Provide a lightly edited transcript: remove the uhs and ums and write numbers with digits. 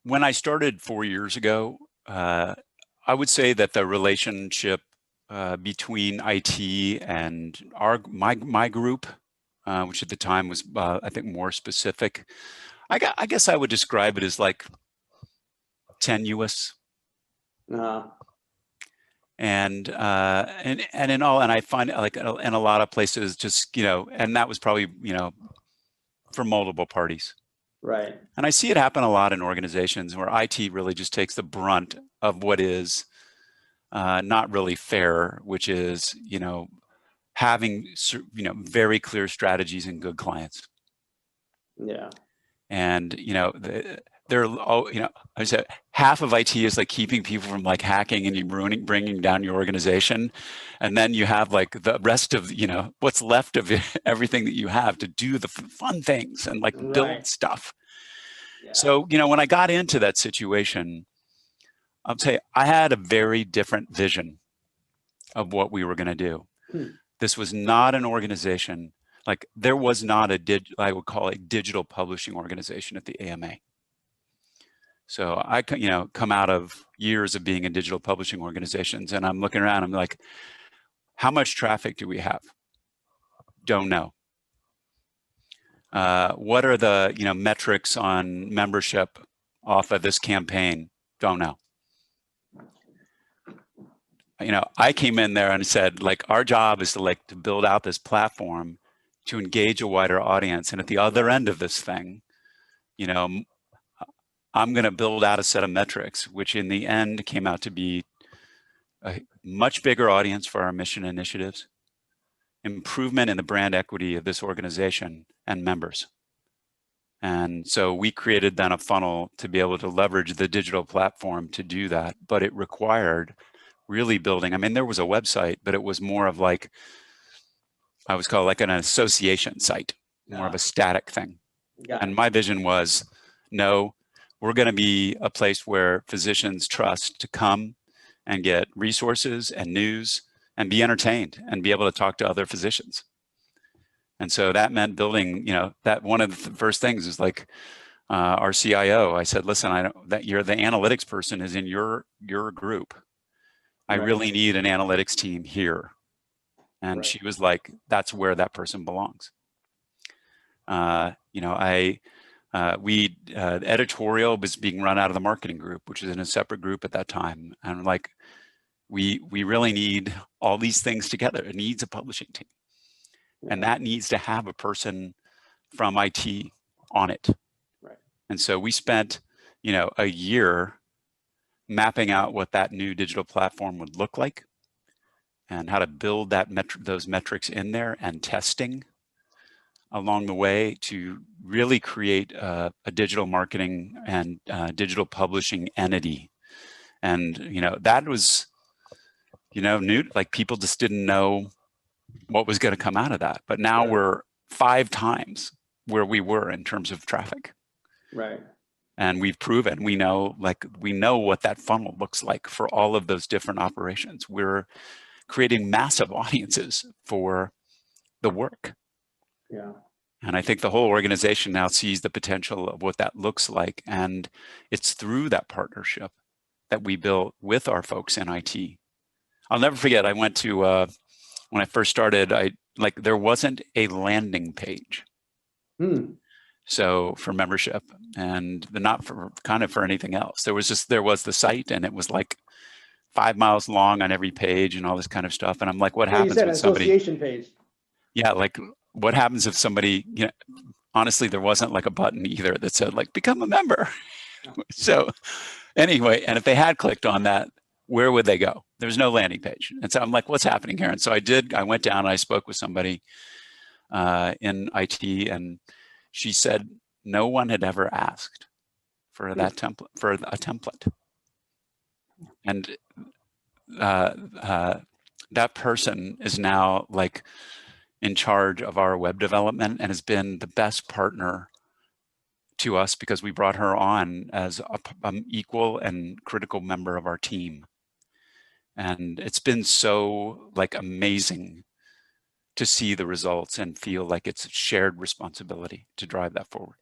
When I started 4 years ago, I would say that the relationship between IT and my group, which at the time was I think more specific, I guess I would describe it as like tenuous. And in all, and I find like in a lot of places, just and that was probably for multiple parties. Right. And I see it happen a lot in organizations where IT really just takes the brunt of what is not really fair, which is having very clear strategies and good clients. Yeah. And they're all I said half of IT is like keeping people from like hacking and bringing down your organization, and then you have like the rest of what's left of everything that you have to do the fun things and like build stuff. Yeah. So when I got into that situation, I'll say I had a very different vision of what we were going to do. This was not an organization. Like there was not I would call it digital publishing organization at the AMA. So I come out of years of being in digital publishing organizations, and I'm looking around, I'm like, how much traffic do we have? Don't know. What are the metrics on membership off of this campaign? Don't know. I came in there and said, like, our job is to build out this platform to engage a wider audience. And at the other end of this thing, I'm going to build out a set of metrics, which in the end came out to be a much bigger audience for our mission initiatives, improvement in the brand equity of this organization and members. And so we created then a funnel to be able to leverage the digital platform to do that. But it required really building. I mean, there was a website, but it was more of like, I was called like an association site, more of a static thing. And my vision was, no, we're going to be a place where physicians trust to come and get resources and news and be entertained and be able to talk to other physicians. And so that meant building, that one of the first things is like our CIO. I said, listen, I know that you're the analytics person is in your group. I really need an analytics team here. And she was like, that's where that person belongs. Editorial was being run out of the marketing group, which is in a separate group at that time. And like, we really need all these things together. It needs a publishing team. And that needs to have a person from IT on it. And so we spent, a year mapping out what that new digital platform would look like and how to build those metrics in there and testing along the way to really create a digital marketing and digital publishing entity. And, that was, new, like people just didn't know what was going to come out of that. But now we're 5 times where we were in terms of traffic. Right. And we've proven, we know what that funnel looks like for all of those different operations. We're creating massive audiences for the work. Yeah. And I think the whole organization now sees the potential of what that looks like. And it's through that partnership that we built with our folks in IT. I'll never forget, I went to, when I first started, there wasn't a landing page. So for membership, and not for for anything else. There was the site, and it was like 5 miles long on every page and all this kind of stuff. And I'm like, what happens with somebody? Association page. Yeah, like what happens if somebody, honestly, there wasn't like a button either that said like become a member. So anyway, and if they had clicked on that, where would they go? There's no landing page. And so I'm like, what's happening here? And so I went down and I spoke with somebody in IT, and she said no one had ever asked for that template, for a template. And that person is now like in charge of our web development and has been the best partner to us because we brought her on as an equal and critical member of our team. And it's been so like amazing to see the results and feel like it's a shared responsibility to drive that forward.